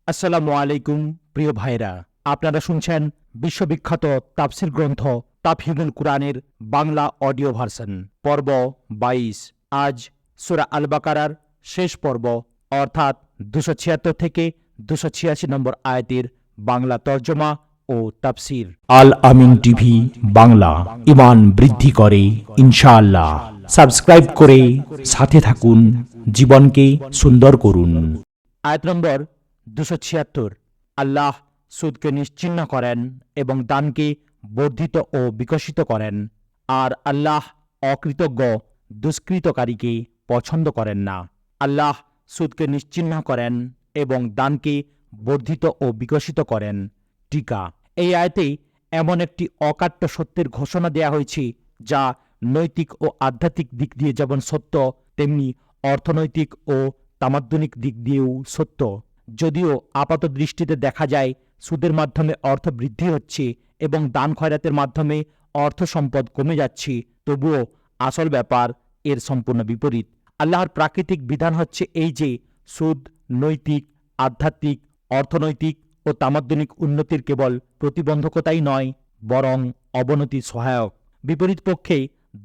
আসসালামু আলাইকুম প্রিয় ভাইরা, আপনারা শুনছেন বিশ্ববিখ্যাত তাফসির গ্রন্থ তাফহিমুল কুরআনের বাংলা অডিও ভার্সন পর্ব ২২। আজ সূরা আল বাকারার শেষ পর্ব অর্থাৎ ২৭৬ থেকে ২৮৬ নম্বর আয়াতের বাংলা তর্জমা ও তাফসির। আল আমিন টিভি বাংলা, ঈমান বৃদ্ধি করে ইনশাআল্লাহ। সাবস্ক্রাইব করে সাথে থাকুন, জীবনকে সুন্দর করুন। আয়াত নম্বর ২৭৬। আল্লাহ সুদকে নিশ্চিহ্ন করেন এবং দানকে বর্ধিত ও বিকশিত করেন, আর আল্লাহ অকৃতজ্ঞ দুষ্কৃতকারীকে পছন্দ করেন না। আল্লাহ সুদকে নিশ্চিহ্ন করেন এবং দানকে বর্ধিত ও বিকশিত করেন। টিকা: এই আয়াতে এমন একটি অকাট্য সত্যের ঘোষণা দেয়া হয়েছে যা নৈতিক ও আধ্যাত্মিক দিক দিয়ে যেমন সত্য, তেমনি অর্থনৈতিক ও তামাদ্দুনিক দিক দিয়েও সত্য। যদিও আপাত দৃষ্টিতে দেখা যায় সুদের মাধ্যমে অর্থ বৃদ্ধি হচ্ছে এবং দান খয়রাতের মাধ্যমে অর্থ সম্পদ কমে যাচ্ছে, তবুও আসল ব্যাপার এর সম্পূর্ণ বিপরীত। আল্লাহর প্রাকৃতিক বিধান হচ্ছে এই যে সুদ নৈতিক, আধ্যাত্মিক, অর্থনৈতিক ও তামাদ্দুনিক উন্নতির কেবল প্রতিবন্ধকতাই নয়, বরং অবনতির সহায়ক। বিপরীত পক্ষে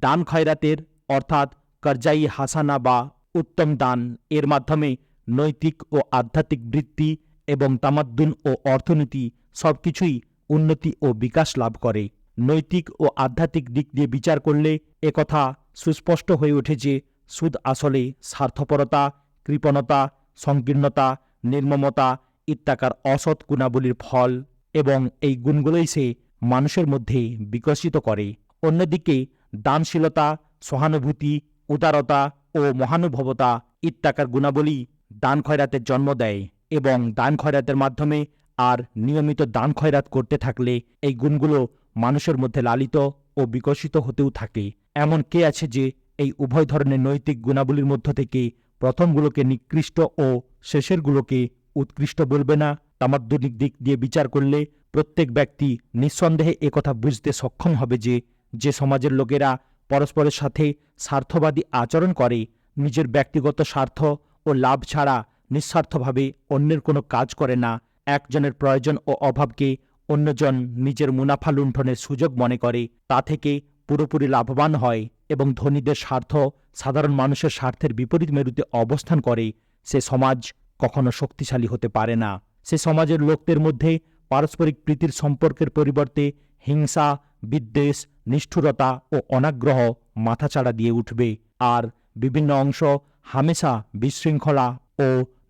দান খয়রাতের অর্থাৎ কারজাই হাসানা বা উত্তম দান এর মাধ্যমে নৈতিক ও আধ্যাত্মিক বৃত্তি এবং তামাদ্দুন ও অর্থনীতি সবকিছুই উন্নতি ও বিকাশ লাভ করে। নৈতিক ও আধ্যাত্মিক দিক দিয়ে বিচার করলে একথা সুস্পষ্ট হয়ে ওঠে যে সুদ আসলে স্বার্থপরতা, কৃপণতা, সংকীর্ণতা, নির্মমতা ইত্যাকার অসৎ গুণাবলীর ফল এবং এই গুণগুলোই সে মানুষের মধ্যে বিকশিত করে। অন্যদিকে দানশীলতা, সহানুভূতি, উদারতা ও মহানুভবতা ইত্যাকার গুণাবলী দান খয়রাতের জন্ম দেয় এবং দান খয়রাতের মাধ্যমে আর নিয়মিত দান খয়রাত করতে থাকলে এই গুণগুলো মানুষের মধ্যে লালিত ও বিকশিত হতেও থাকে। এমন কে আছে যে এই উভয় ধরনের নৈতিক গুণাবলীর মধ্য থেকে প্রথমগুলোকে নিকৃষ্ট ও শেষেরগুলোকে উৎকৃষ্ট বলবে না? তামাদ্দুনিক দিক দিয়ে বিচার করলে প্রত্যেক ব্যক্তি নিঃসন্দেহে একথা বুঝতে সক্ষম হবে যে যে সমাজের লোকেরা পরস্পরের সাথে স্বার্থবাদী আচরণ করে, নিজের ব্যক্তিগত স্বার্থ ও লাভ ছাড়া নিঃস্বার্থভাবে অন্যের কোনো কাজ করে না, একজনের প্রয়োজন ও অভাবকে অন্যজন নিজের মুনাফা লুণ্ঠনের সুযোগ মনে করে, তা থেকে পুরোপুরি লাভবান হয় এবং ধনীদের স্বার্থ সাধারণ মানুষের স্বার্থের বিপরীত মেরুতে অবস্থান করে, সে সমাজ কখনো শক্তিশালী হতে পারে না। সে সমাজের লোকদের মধ্যে পারস্পরিক প্রীতির সম্পর্কের পরিবর্তে হিংসা, বিদ্বেষ, নিষ্ঠুরতা ও অনাগ্রহ মাথাচাড়া দিয়ে উঠবে, আর বিভিন্ন অংশ হামেশা বিশৃঙ্খলা ও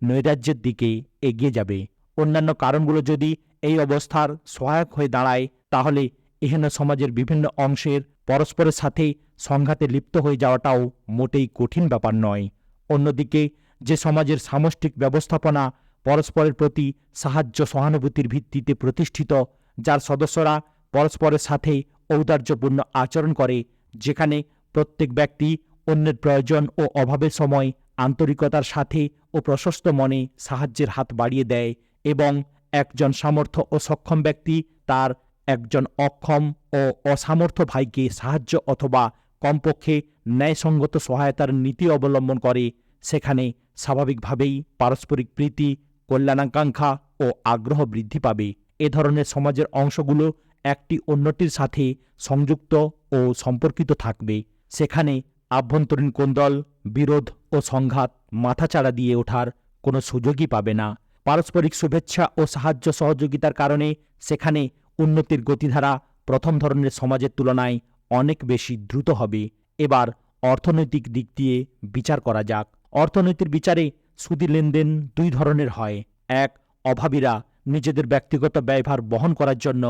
নৈরাজ্যের দিকে এগিয়ে যাবে। অন্যান্য কারণগুলো যদি এই অবস্থার সহায়ক হয়ে দাঁড়ায়, তাহলে এহেন সমাজের বিভিন্ন অংশের পরস্পরের সাথে সংঘাতে লিপ্ত হয়ে যাওয়াটাও মোটেই কঠিন ব্যাপার নয়। অন্যদিকে যে সমাজের সামষ্টিক ব্যবস্থাপনা পরস্পরের প্রতি সাহায্য সহানুভূতির ভিত্তিতে প্রতিষ্ঠিত, যার সদস্যরা পরস্পরের সাথে ঔদার্যপূর্ণ আচরণ করে, যেখানে প্রত্যেক ব্যক্তি অন্যের প্রয়োজন ও অভাবের সময় আন্তরিকতার সাথে ও প্রশস্ত মনে সাহায্যের হাত বাড়িয়ে দেয় এবং একজন সামর্থ্য ও সক্ষম ব্যক্তি তার একজন অক্ষম ও অসামর্থ্য ভাইকে সাহায্য অথবা কমপক্ষে ন্যায়সঙ্গত সহায়তার নীতি অবলম্বন করে, সেখানে স্বাভাবিকভাবেই পারস্পরিক প্রীতি, কল্যাণাকাঙ্ক্ষা ও আগ্রহ বৃদ্ধি পাবে। এ ধরনের সমাজের অংশগুলো একটি অন্যটির সাথে সংযুক্ত ও সম্পর্কিত থাকবে। সেখানে আভ্যন্তরীণ কোন্দল, বিরোধ ও সংঘাত মাথাচাড়া দিয়ে ওঠার কোনো সুযোগই পাবে না। পারস্পরিক শুভেচ্ছা ও সাহায্য সহযোগিতার কারণে সেখানে উন্নতির গতিধারা প্রথম ধরনের সমাজের তুলনায় অনেক বেশি দ্রুত হবে। এবার অর্থনৈতিক দিক দিয়ে বিচার করা যাক। অর্থনৈতিক বিচারে সুদী লেনদেন দুই ধরনের হয়। এক, অভাবীরা নিজেদের ব্যক্তিগত ব্যয়ভার বহন করার জন্য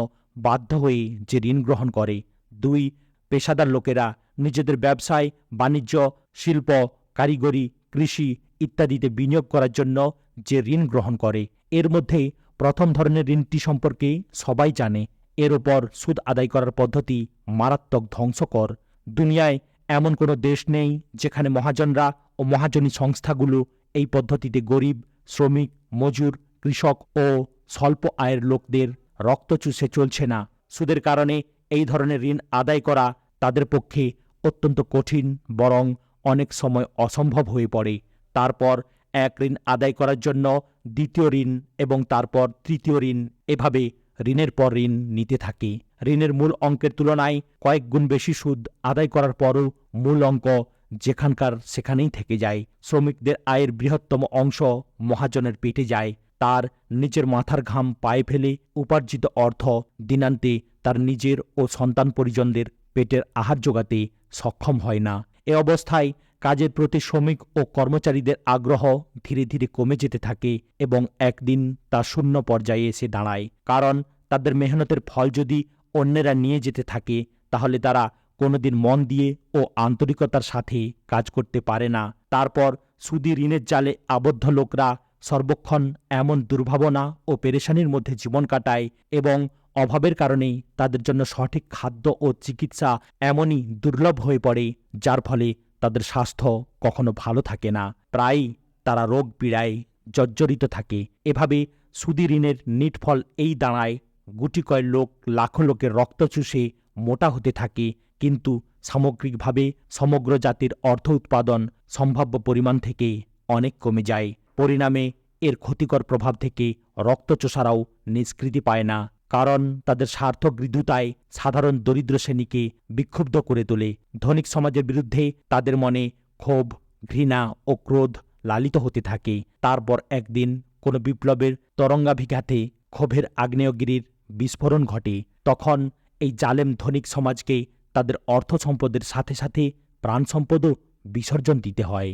বাধ্য হয়ে যে ঋণ গ্রহণ করে। দুই, পেশাদার লোকেরা নিজেদের ব্যবসায়, বাণিজ্য, শিল্প, কারিগরি, কৃষি ইত্যাদিতে বিনিয়োগ করার জন্য যে ঋণ গ্রহণ করে। এর মধ্যে প্রথম ধরনের ঋণটি সম্পর্কে সবাই জানে। এর ওপর সুদ আদায় করার পদ্ধতি মারাত্মক ধ্বংসকর। দুনিয়ায় এমন কোনো দেশ নেই যেখানে মহাজনরা ও মহাজনী সংস্থাগুলো এই পদ্ধতিতে গরিব, শ্রমিক, মজুর, কৃষক ও স্বল্প আয়ের লোকদের রক্ত চুষে চলছে না। সুদের কারণে এই ধরনের ঋণ আদায় করা তাদের পক্ষে অত্যন্ত কঠিন, বরং অনেক সময় অসম্ভব হয়ে পড়ে। তারপর এক ঋণ আদায় করার জন্য দ্বিতীয় ঋণ এবং তারপর তৃতীয় ঋণ, এভাবে ঋণের পর ঋণ নিতে থাকে। ঋণের মূল অঙ্কের তুলনায় কয়েক গুণ বেশি সুদ আদায় করার পরও মূল অঙ্ক যেখানকার সেখানেই থেকে যায়। শ্রমিকদের আয়ের বৃহত্তম অংশ মহাজনের পেটে যায়। তার নিজের মাথার ঘাম পায়ে ফেলে উপার্জিত অর্থ দিনান্তে তার নিজের ও সন্তান পরিজনদের পেটের আহার জোগাতে সক্ষম হয় না। এ অবস্থায় কাজের প্রতি শ্রমিক ও কর্মচারীদের আগ্রহ ধীরে ধীরে কমে যেতে থাকে এবং একদিন তা শূন্য পর্যায়ে এসে দাঁড়ায়। কারণ তাদের মেহনতের ফল যদি অন্যেরা নিয়ে যেতে থাকে, তাহলে তারা কোনোদিন মন দিয়ে ও আন্তরিকতার সাথে কাজ করতে পারে না। তারপর সুদি ঋণের জালে আবদ্ধ লোকরা সর্বক্ষণ এমন দুর্ভাবনা ও পেরেশানির মধ্যে জীবন কাটায় এবং অভাবের কারণেই তাদের জন্য সঠিক খাদ্য ও চিকিৎসা এমনই দুর্লভ হয়ে পড়ে, যার ফলে তাদের স্বাস্থ্য কখনো ভালো থাকে না। প্রায়ই তারা রোগ পীড়ায় জর্জরিত থাকে। এভাবে সুদি ঋণের নিটফল এই দাঁড়ায়, গুটি কয়েক লোক লাখো লোকের রক্ত চুষে মোটা হতে থাকে, কিন্তু সামগ্রিকভাবে সমগ্র জাতির অর্থ উৎপাদন সম্ভাব্য পরিমাণ থেকে অনেক কমে যায়। পরিণামে এর ক্ষতিকর প্রভাব থেকে রক্তচোষারাও নিষ্কৃতি পায় না, কারণ তাদের স্বার্থগৃদ্ধতায় সাধারণ দরিদ্র শ্রেণীকে বিক্ষুব্ধ করে তোলে। ধনিক সমাজের বিরুদ্ধে তাদের মনে ক্ষোভ, ঘৃণা ও ক্রোধ লালিত হতে থাকে। তারপর একদিন কোনো বিপ্লবের তরঙ্গাভিঘাতে ক্ষোভের আগ্নেয়গিরির বিস্ফোরণ ঘটে। তখন এই জালেম ধনিক সমাজকে তাদের অর্থ সম্পদের সাথে সাথে প্রাণ সম্পদও বিসর্জন দিতে হয়।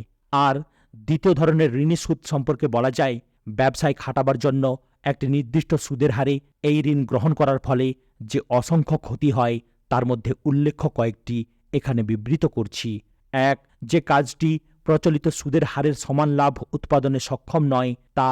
আর দ্বিতীয় ধরনের ঋণী সুদ সম্পর্কে বলা যায়, ব্যবসায় খাটাবার জন্য একটি নির্দিষ্ট সুদের হারে এই ঋণ গ্রহণ করার ফলে যে অসংখ্য ক্ষতি হয়, তার মধ্যে উল্লেখ্য কয়েকটি এখানে বিবৃত করছি। ১. যে কাজটি প্রচলিত সুদের হারের সমান লাভ উৎপাদনে সক্ষম নয়, তা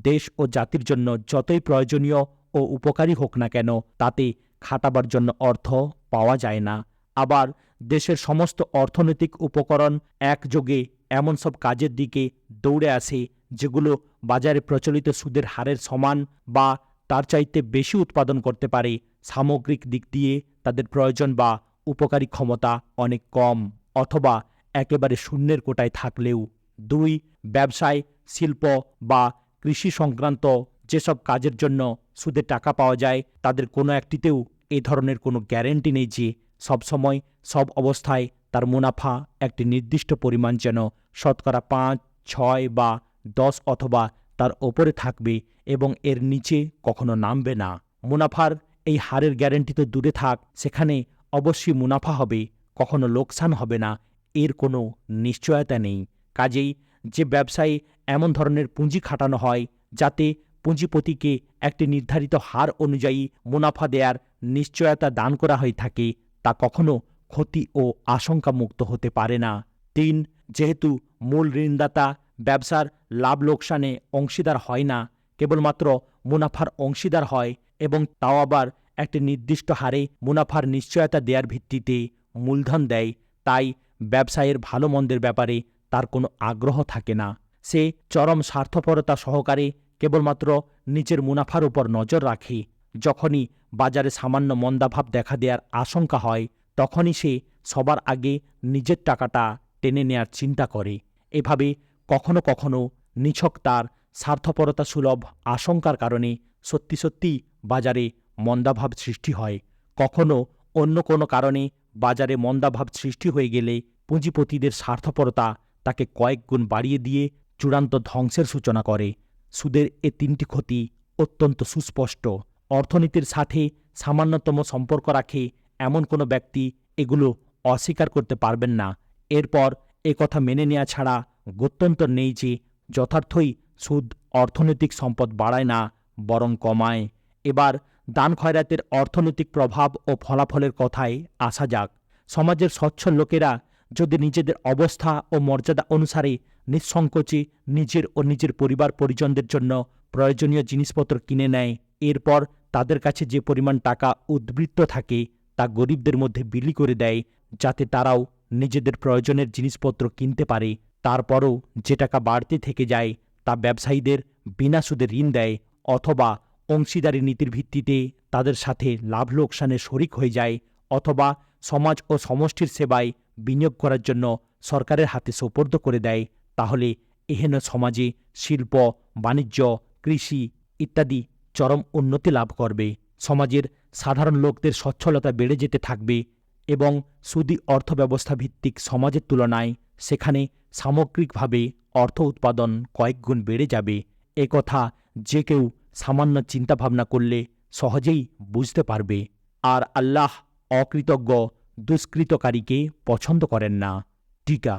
দেশ ও জাতির জন্য যতই প্রয়োজনীয় ও উপকারী হোক না কেন, তাতে খাটাবার জন্য অর্থ পাওয়া যায় না। আবার দেশের সমস্ত অর্থনৈতিক উপকরণ একযোগে এমন সব কাজের দিকে দৌড়ে আসে, যেগুলো বাজারে প্রচলিত সুদের হারের সমান বা তার চাইতে বেশি উৎপাদন করতে পারে। সামগ্রিক দিক দিয়ে তাদের প্রয়োজন বা উপকারী ক্ষমতা অনেক কম অথবা একেবারে শূন্যের কোটায় থাকলেও। ২. ব্যবসায়, শিল্প বা কৃষি সংক্রান্ত যেসব কাজের জন্য সুদে টাকা পাওয়া যায়, তাদের কোনো একটিতেও এ ধরনের কোনো গ্যারেন্টি নেই যে সবসময় সব অবস্থায় তার মুনাফা একটি নির্দিষ্ট পরিমাণ যেন শতকরা ৫, ৬ বা ১০ অথবা তার ওপরে থাকবে এবং এর নিচে কখনো নামবে না। মুনাফার এই হারের গ্যারেন্টি তো দূরে থাক, সেখানে অবশ্যই মুনাফা হবে, কখনো লোকসান হবে না, এর কোনো নিশ্চয়তা নেই। কাজেই যে ব্যবসায়ে এমন ধরনের পুঁজি খাটানো হয় যাতে পুঁজিপতিকে একটি নির্ধারিত হার অনুযায়ী মুনাফা দেয়ার নিশ্চয়তা দান করা হয়ে থাকে, তা কখনো ক্ষতি ও আশঙ্কামুক্ত হতে পারে না। ৩. যেহেতু মূল ঋণদাতা ব্যবসার লাভ লোকসানে অংশীদার হয় না, কেবলমাত্র মুনাফার অংশীদার হয় এবং তাও আবার একটি নির্দিষ্ট হারে মুনাফার নিশ্চয়তা দেওয়ার ভিত্তিতে মূলধন দেয়, তাই ব্যবসায়ের ভালো মন্দের ব্যাপারে তার কোনো আগ্রহ থাকে না। সে চরম স্বার্থপরতা সহকারে কেবলমাত্র নিজের মুনাফার উপর নজর রাখে। যখনই বাজারে সামান্য মন্দাভাব দেখা দেওয়ার আশঙ্কা হয়, তখনই সে সবার আগে নিজের টাকাটা টেনে নেয়ার চিন্তা করে। এভাবে কখনো কখনো নিছক তার স্বার্থপরতা সুলভ আশঙ্কার কারণে সত্যি সত্যি বাজারে মন্দাভাব সৃষ্টি হয়। কখনো অন্য কোনো কারণে বাজারে মন্দাভাব সৃষ্টি হয়ে গেলে পুঁজিপতিদের স্বার্থপরতা তাকে কয়েক গুণ বাড়িয়ে দিয়ে চূড়ান্ত ধ্বংসের সূচনা করে। সুদের এ তিনটি ক্ষতি অত্যন্ত সুস্পষ্ট। অর্থনীতির সাথে সামান্যতম সম্পর্ক রাখে এমন কোনো ব্যক্তি এগুলো অস্বীকার করতে পারবেন না। এরপর কথা মেনে নেওয়া ছাড়া গত্যন্তর নেই যে যথার্থই সুদ অর্থনৈতিক সম্পদ বাড়ায় না, বরং কমায়। এবার দান খয়রাতের অর্থনৈতিক প্রভাব ও ফলাফলের কথায় আসা যাক। সমাজের সচ্ছল লোকেরা যদি নিজেদের অবস্থা ও মর্যাদা অনুসারে নিঃসংকোচে নিজের ও নিজের পরিবার পরিজনদের জন্য প্রয়োজনীয় জিনিসপত্র কিনে নেয়, এরপর তাদের কাছে যে পরিমাণ টাকা উদ্বৃত্ত থাকে তা গরিবদের মধ্যে বিলি করে দেয়, যাতে তারাও নিজেদের প্রয়োজনের জিনিসপত্র কিনতে পারে, তারপরও যে টাকা বাড়তে থেকে যায় তা ব্যবসায়ীদের বিনা সুদে ঋণ দেয় অথবা অংশীদারি নীতির ভিত্তিতে তাদের সাথে লাভ লোকসানে শরিক হয়ে যায়, অথবা সমাজ ও সমষ্টির সেবায় বিনিয়োগ করার জন্য সরকারের হাতে সোপর্দ করে দেয়, তাহলে এহেন সমাজে শিল্প বাণিজ্য, কৃষি ইত্যাদি চরম উন্নতি লাভ করবে। সমাজের সাধারণ লোকদের সচ্ছলতা বেড়ে যেতে থাকবে এবং সুদী অর্থব্যবস্থা ভিত্তিক সমাজের তুলনায় সেখানে সামগ্রিকভাবে অর্থ উৎপাদন কয়েক গুণ বেড়ে যাবে। একথা যে কেউ সামান্য চিন্তাভাবনা করলে সহজেই বুঝতে পারবে। আর আল্লাহ অকৃতজ্ঞ দুষ্কৃতকারীকে পছন্দ করেন না। টিকা: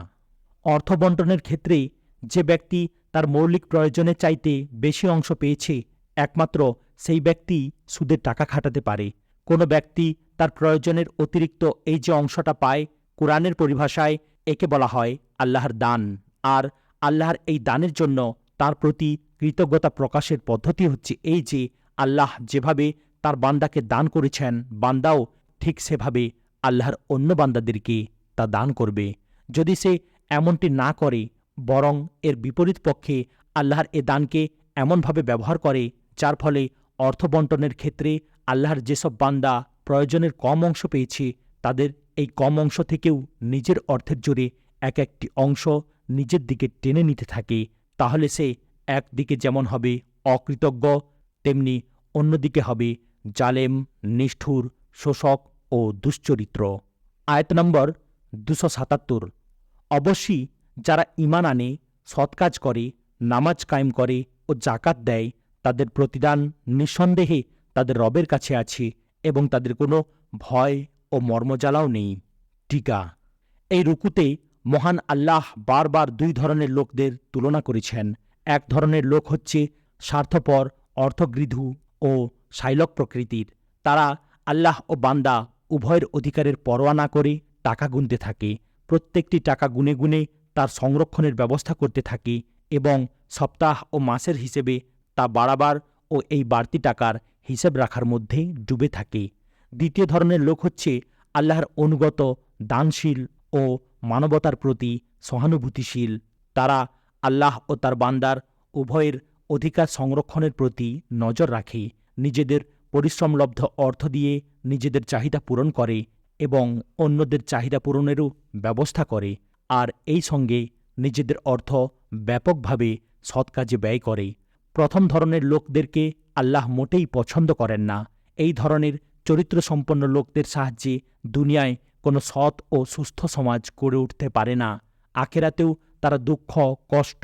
অর্থ বণ্টনের ক্ষেত্রে যে ব্যক্তি তার মৌলিক প্রয়োজনের চাইতে বেশি অংশ পেয়েছে, একমাত্র সেই ব্যক্তি সুদের টাকা খাটাতে পারে। কোনো ব্যক্তি তার প্রয়োজনের অতিরিক্ত এই যে অংশটা পায়, কোরআনের পরিভাষায় একে বলা হয় আল্লাহর দান। আর আল্লাহর এই দানের জন্য তার প্রতি কৃতজ্ঞতা প্রকাশের পদ্ধতি হচ্ছে এই যে আল্লাহ যেভাবে তার বান্দাকে দান করেছেন, বান্দাও ঠিক সেভাবে আল্লাহর অন্য বান্দাদেরকে তা দান করবে। যদি সে এমনটি না করে, বরং এর বিপরীত পক্ষে আল্লাহর এ দানকে এমনভাবে ব্যবহার করে যার ফলে অর্থ বণ্টনের ক্ষেত্রে আল্লাহর যেসব বান্দা প্রয়োজনের কম অংশ পেয়েছে, তাদের এই কম অংশ থেকেও নিজের অর্থের জোরে এক একটি অংশ নিজের দিকে টেনে নিতে থাকে, তাহলে সে একদিকে যেমন হবে অকৃতজ্ঞ, তেমনি অন্যদিকে হবে জালেম, নিষ্ঠুর, শোষক ও দুশ্চরিত্র। আয়াত নম্বর 277। অবশ্যই যারা ঈমান আনে, সৎ কাজ করে, নামাজ কায়েম করে ও জাকাত দেয়, তাদের প্রতিদান নিঃসন্দেহে তাদের রবের কাছে আছে এবং তাদের কোনো ভয় ও মর্মজ্বালাও নেই। টিকা: এই রুকুতে মহান আল্লাহ বারবার দুই ধরনের লোকদের তুলনা করেছেন। এক ধরনের লোক হচ্ছে স্বার্থপর, অর্থগৃধু ও শাইলক প্রকৃতির। তারা আল্লাহ ও বান্দা উভয়ের অধিকারের পরোয়া না করে টাকা গুনতে থাকে, প্রত্যেকটি টাকা গুনে গুনে তার সংরক্ষণের ব্যবস্থা করতে থাকে এবং সপ্তাহ ও মাসের হিসেবে তা বাড়াবার ও এই বাড়তি টাকার হিসেব রাখার মধ্যে ডুবে থাকে। দ্বিতীয় ধরনের লোক হচ্ছে আল্লাহর অনুগত, দানশীল ও মানবতার প্রতি সহানুভূতিশীল। তারা আল্লাহ ও তার বান্দার উভয়ের অধিকার সংরক্ষণের প্রতি নজর রাখে, নিজেদের পরিশ্রমলব্ধ অর্থ দিয়ে নিজেদের চাহিদা পূরণ করে এবং অন্যদের চাহিদা পূরণেরও ব্যবস্থা করে, আর এই সঙ্গে নিজেদের অর্থ ব্যাপকভাবে সৎ কাজে ব্যয় করে। প্রথম ধরনের লোকদেরকে আল্লাহ মোটেই পছন্দ করেন না। এই ধরনের চরিত্রসম্পন্ন লোকদের সাহায্যে দুনিয়ায় কোনো সৎ ও সুস্থ সমাজ গড়ে উঠতে পারে না। আখেরাতেও তারা দুঃখ, কষ্ট,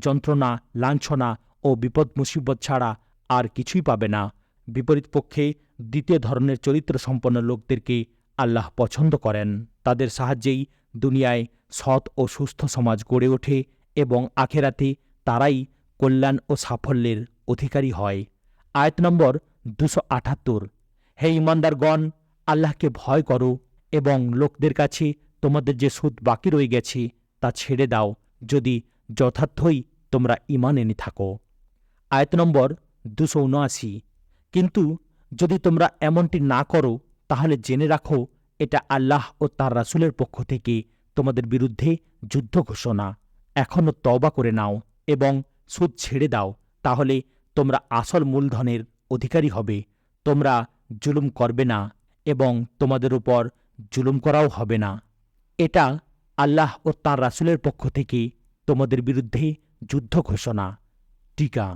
যন্ত্রণা, লাঞ্ছনা ও বিপদ মুসিবত ছাড়া আর কিছুই পাবে না। বিপরীত পক্ষে দ্বিতীয় ধরনের চরিত্রসম্পন্ন লোকদেরকে আল্লাহ পছন্দ করেন। তাদের সাহায্যেই দুনিয়ায় সৎ ও সুস্থ সমাজ গড়ে ওঠে এবং আখেরাতে তারাই কল্যাণ ও সাফল্যের অধিকারী হয়। আয়াত নম্বর 278। হে ঈমানদারগণ, আল্লাহকে ভয় করো এবং লোকদের কাছে তোমাদের যে সুদ বাকি রয়ে গেছে তা ছেড়ে দাও, যদি যথার্থই তোমরা ঈমান এনে থাকো। আয়াত নম্বর 279। কিন্তু যদি তোমরা এমনটি না করো, তাহলে জেনে রাখো এটা আল্লাহ ও তার রাসূলের পক্ষ থেকে তোমাদের বিরুদ্ধে যুদ্ধ ঘোষণা। এখনও তওবা করে নাও এবং সুদ ছেড়ে দাও, তাহলে তোমরা আসল মূলধনের অধিকারী হবে। তোমরা জুলুম করবে না এবং তোমাদের উপর জুলুম করাও হবে না। এটা আল্লাহ ও তাঁর রাসূলের পক্ষ থেকে তোমাদের বিরুদ্ধে যুদ্ধ ঘোষণা। টিকা: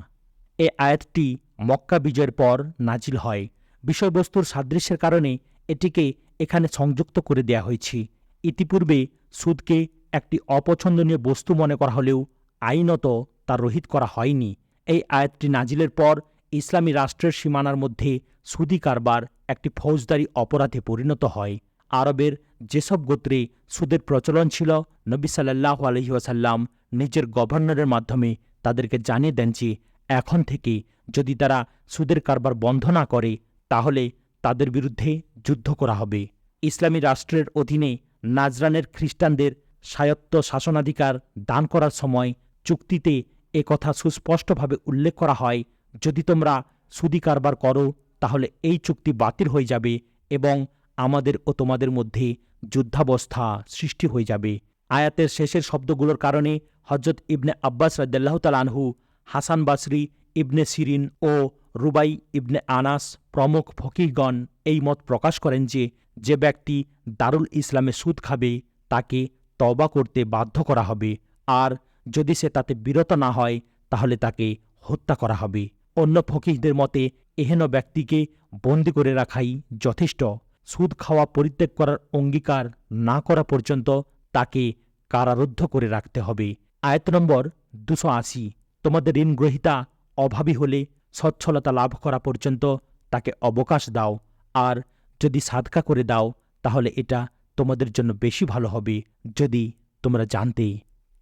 এ আয়াতটি মক্কা বিজয়ের পর নাজিল হয়। বিষয়বস্তুর সাদৃশ্যের কারণে এটিকে এখানে সংযুক্ত করে দেয়া হয়েছে। ইতিপূর্বে সুদকে একটি অপছন্দনীয় বস্তু মনে করা হলেও আইনত তা রহিত করা হয়নি। এই আয়াতটি নাজিলের পর ইসলামী রাষ্ট্রের সীমানার মধ্যে সুদী কারবার একটি ফৌজদারি অপরাধে পরিণত হয়। আরবের যেসব গোত্রে সুদের প্রচলন ছিল, নবী সাল্লাল্লাহু আলাইহি ওয়াসাল্লাম নিজের গভর্নরের মাধ্যমে তাদেরকে জানিয়ে দেন যে এখন থেকে যদি তারা সুদের কারবার বন্ধ না করে, তাহলে তাদের বিরুদ্ধে যুদ্ধ করা হবে। ইসলামী রাষ্ট্রের অধীনে নাজরানের খ্রিস্টানদের স্বায়ত্ত শাসনাধিকার দান করার সময় চুক্তিতে একথা সুস্পষ্টভাবে উল্লেখ করা হয়, যদি তোমরা সুদী কারবার করো তাহলে এই চুক্তি বাতিল হয়ে যাবে এবং আমাদের ও তোমাদের মধ্যে যুদ্ধাবস্থা সৃষ্টি হয়ে যাবে। আয়াতের শেষের শব্দগুলোর কারণে হযরত ইবনে আব্বাস রাদিয়াল্লাহু তাআলা আনহু, হাসান বাসরি, ইবনে সিরিন ও রুবাই ইবনে আনাস প্রমুখ ফকিহগণ এই মত প্রকাশ করেন যে যে ব্যক্তি দারুল ইসলামে সুদ খাবে তাকে তওবা করতে বাধ্য করা হবে, আর যদি সে তাতে বিরত না হয় তাহলে তাকে হত্যা করা হবে। অন্য ফকিহদের মতে এহেন ব্যক্তিকে বন্দী করে রাখাই যথেষ্ট। সুদ খাওয়া পরিত্যাগ করার অঙ্গীকার না করা পর্যন্ত তাকে কারারুদ্ধ করে রাখতে হবে। আয়াত নম্বর 280। তোমাদের ঋণগ্রহীতা অভাবী হলে সচ্ছলতা লাভ করা পর্যন্ত তাকে অবকাশ দাও, আর যদি সাদকা করে দাও তাহলে এটা তোমাদের জন্য বেশি ভালো হবে যদি তোমরা জানতে।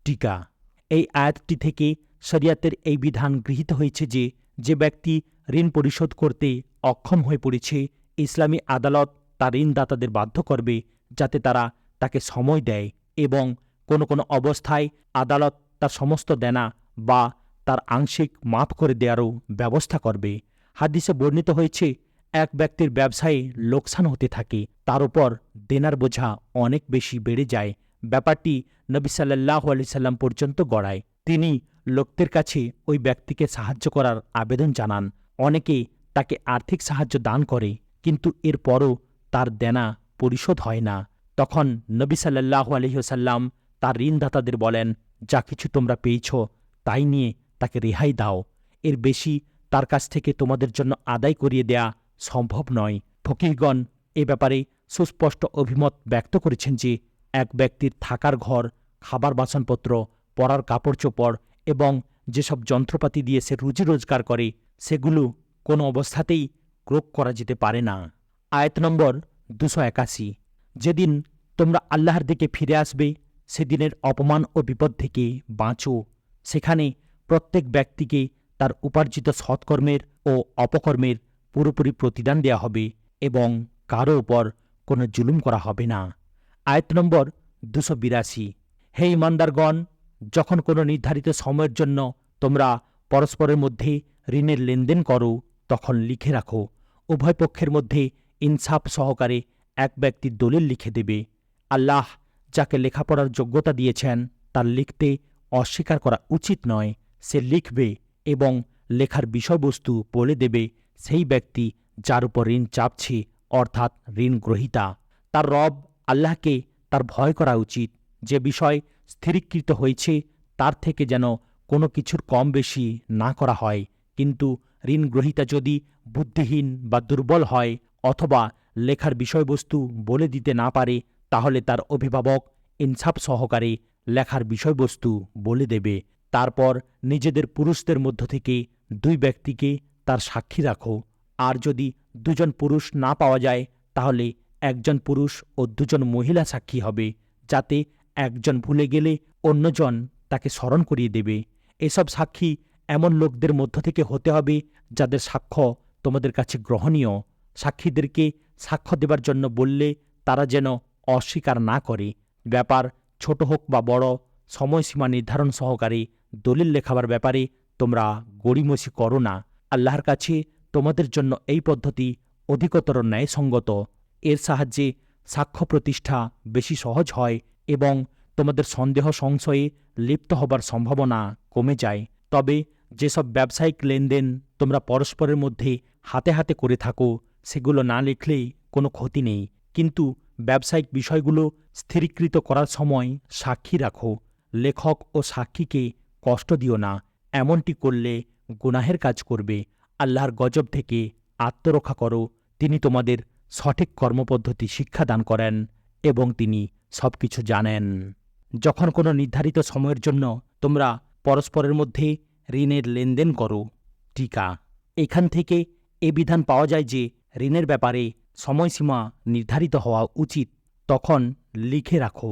টিকা: এই আয়াতটি থেকে শরিয়াতের এই বিধান গৃহীত হয়েছে যে যে ব্যক্তি ঋণ পরিশোধ করতে অক্ষম হয়ে পড়েছে, ইসলামী আদালত তার ঋণদাতাদের বাধ্য করবে যাতে তারা তাকে সময় দেয়, এবং কোনো কোনো অবস্থায় আদালত তার সমস্ত দেনা বা তার আংশিক মাফ করে দেওয়ারও ব্যবস্থা করবে। হাদিসে বর্ণিত হয়েছে, এক ব্যক্তির ব্যবসায়ে লোকসান হতে থাকে, তার উপর দেনার বোঝা অনেক বেশি বেড়ে যায়। ব্যাপারটি নবী সাল্লাল্লাহু আলাইহি সাল্লাম পর্যন্ত গড়ায়। তিনি লোকদের কাছে ওই ব্যক্তিকে সাহায্য করার আবেদন জানান। অনেকে তাকে আর্থিক সাহায্য দান করে, কিন্তু এরপরও তার দেনা পরিশোধ হয় না। তখন নবী সাল্লাল্লাহু আলাইহি ওয়াসাল্লাম তার ঋণদাতাদের বলেন, যা কিছু তোমরা পেয়েছ তাই নিয়ে তাকে রেহাই দাও, এর বেশি তার কাছ থেকে তোমাদের জন্য আদায় করিয়ে দেয়া সম্ভব নয়। ফকিহগণ এ ব্যাপারে সুস্পষ্ট অভিমত ব্যক্ত করেছেন যে এক ব্যক্তির থাকার ঘর, খাবার বাসনপত্র, পরার কাপড় চোপড় এবং যেসব যন্ত্রপাতি দিয়ে সে রুজি রোজগার করে সেগুলো কোনো অবস্থাতেই ক্রোক করা যেতে পারে না। আয়াত নম্বর 281। যেদিন তোমরা আল্লাহর দিকে ফিরে আসবে সেদিনের অপমান ও বিপদ থেকে বাঁচো। সেখানে প্রত্যেক ব্যক্তিকে তার উপার্জিত সৎকর্মের ও অপকর্মের পুরোপুরি প্রতিদান দেয়া হবে এবং কারো ওপর কোনো জুলুম করা হবে না। আয়াত নম্বর 282। হে ঈমানদারগণ, যখন কোনো নির্ধারিত সময়ের জন্য তোমরা পরস্পরের মধ্যে ঋণের লেনদেন করো তখন লিখে রাখো। উভয় পক্ষের মধ্যে ইনসাফ সহকারে এক ব্যক্তি দলিল লিখে দেবে। আল্লাহ যাকে লেখাপড়ার যোগ্যতা দিয়েছেন তার লিখতে অস্বীকার করা উচিত নয়। সে লিখবে এবং লেখার বিষয়বস্তু বলে দেবে সেই ব্যক্তি যার উপর ঋণ চাপছে, অর্থাৎ ঋণগ্রহীতা। তার রব আল্লাহকে তার ভয় করা উচিত। যে বিষয় স্থিরীকৃত হয়েছে তার থেকে যেন কোনো কিছুর কম বেশি না করা হয়। কিন্তু ঋণগ্রহীতা যদি বুদ্ধিহীন বা দুর্বল হয় অথবা লেখার বিষয়বস্তু বলে দিতে না পারে, তাহলে তার অভিভাবক ইনসাফ সহকারে লেখার বিষয়বস্তু বলে দেবে। তারপর নিজেদের পুরুষদের মধ্য থেকে 2 ব্যক্তিকে তার সাক্ষী রাখো। আর যদি 2 জন পুরুষ না পাওয়া যায় তাহলে 1 জন পুরুষ ও 2 জন মহিলা সাক্ষী হবে, যাতে একজন ভুলে গেলে অন্যজন তাকে স্মরণ করিয়ে দেবে। এসব সাক্ষী এমন লোকদের মধ্য থেকে হতে হবে যাদের সাক্ষ্য তোমাদের কাছে গ্রহণীয়। সাক্ষীদেরকে সাক্ষ্য দেবার জন্য বললে তারা যেন অস্বীকার না করে। ব্যাপার ছোট হোক বা বড়, সময়সীমা নির্ধারণ সহকারে দলিল লেখাবার ব্যাপারে তোমরা গড়িমসি করো না। আল্লাহর কাছে তোমাদের জন্য এই পদ্ধতি অধিকতর ন্যায়সঙ্গত। এর সাহায্যে সাক্ষ্য প্রতিষ্ঠা বেশি সহজ হয় এবং তোমাদের সন্দেহ সংশয়ে লিপ্ত হবার সম্ভাবনা কমে যায়। তবে যেসব ব্যবসায়িক লেনদেন তোমরা পরস্পরের মধ্যে হাতে হাতে করে থাকো সেগুলো না লিখলেই কোনো ক্ষতি নেই, কিন্তু ব্যবসায়িক বিষয়গুলো স্থিরীকৃত করার সময় সাক্ষী রাখো। লেখক ও সাক্ষীকে কষ্ট দিও না, এমনটি করলে গুনাহের কাজ করবে। আল্লাহর গজব থেকে আত্মরক্ষা করো। তিনি তোমাদের সঠিক কর্মপদ্ধতি শিক্ষাদান করেন এবং তিনি সবকিছু জানেন। যখন কোনো নির্ধারিত সময়ের জন্য তোমরা পরস্পরের মধ্যে ঋণের লেনদেন করো। টিকা: এখান থেকে এ বিধান পাওয়া যায় যে ঋণের ব্যাপারে সময়সীমা নির্ধারিত হওয়া উচিত, তখন লিখে রাখো।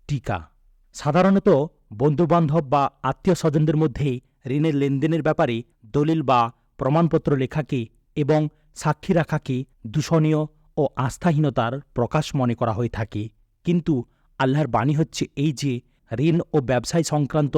টিকা: সাধারণত বন্ধুবান্ধব বা আত্মীয় স্বজনদের মধ্যে ঋণের লেনদেনের ব্যাপারে দলিল বা প্রমাণপত্র লেখাকে এবং সাক্ষী রাখাকে দূষণীয় ও আস্থাহীনতার প্রকাশ মনে করা হয়ে থাকে। কিন্তু আল্লাহর বাণী হচ্ছে এই যে ঋণ ও ব্যবসায় সংক্রান্ত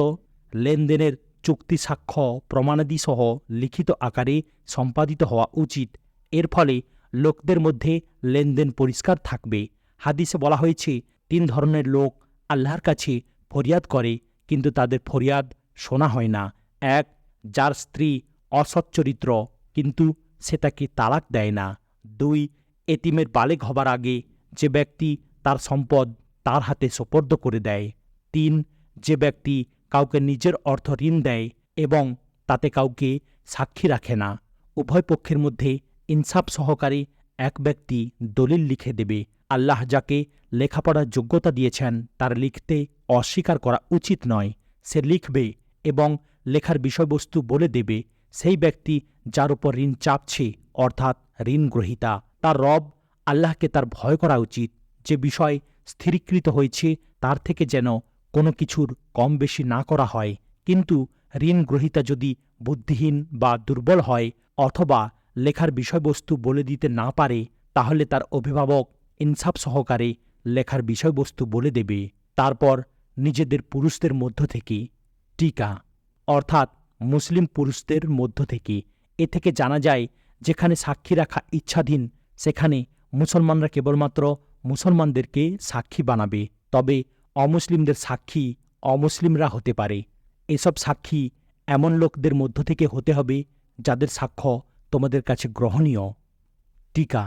লেনদেনের চুক্তি সাক্ষ্য প্রমাণাদি সহ লিখিত আকারে সম্পাদিত হওয়া উচিত। এর ফলে লোকদের মধ্যে লেনদেন পরিষ্কার থাকবে। হাদিসে বলা হয়েছে 3 ধরনের লোক আল্লাহর কাছে ফরিয়াদ করে কিন্তু তাদের ফরিয়াদ শোনা হয় না। 1, যার স্ত্রী অসৎ চরিত্র কিন্তু সে তাকে তালাক দেয় না। 2, এতিমের বালেগ হবার আগে যে ব্যক্তি তার সম্পদ তার হাতে সোপর্দ করে দেয়। 3, যে ব্যক্তি কাউকে নিজের অর্থ ঋণ দেয় এবং তাতে কাউকে সাক্ষী রাখে না। উভয় পক্ষের মধ্যে ইনসাফ সহকারে এক ব্যক্তি দলিল লিখে দেবে। আল্লাহ যাকে লেখাপড়ার যোগ্যতা দিয়েছেন তার লিখতে অস্বীকার করা উচিত নয়। সে লিখবে এবং লেখার বিষয়বস্তু বলে দেবে। সেই ব্যক্তি যার উপর ঋণ চাপছে অর্থাৎ ঋণ গ্রহীতা, তার রব আল্লাহকে তার ভয় করা উচিত। যে বিষয় স্থিরীকৃত হয়েছে তার থেকে যেন কোনো কিছুর কম বেশি না করা হয়। কিন্তু ঋণ গ্রহীতা যদি বুদ্ধিহীন বা দুর্বল হয় অথবা লেখার বিষয়বস্তু বলে দিতে না পারে, তাহলে তার অভিভাবক ইনসাফ সহকারে লেখার বিষয়বস্তু বলে দেবে। তারপর নিজেদের পুরুষদের মধ্য থেকে টিকা অর্থাৎ মুসলিম পুরুষদের মধ্য থেকে। এ থেকে জানা যায় যেখানে সাক্ষী রাখা ইচ্ছাধীন সেখানে মুসলমানরা কেবলমাত্র মুসলমানদেরকে সাক্ষী বানাবে। তবে অমুসলিমদের সাক্ষী অমুসলিমরা হতে পারে। এসব সাক্ষী এমন লোকদের মধ্য থেকে হতে হবে যাদের সাক্ষ্য তোমাদের কাছে গ্রহণীয়। টিকা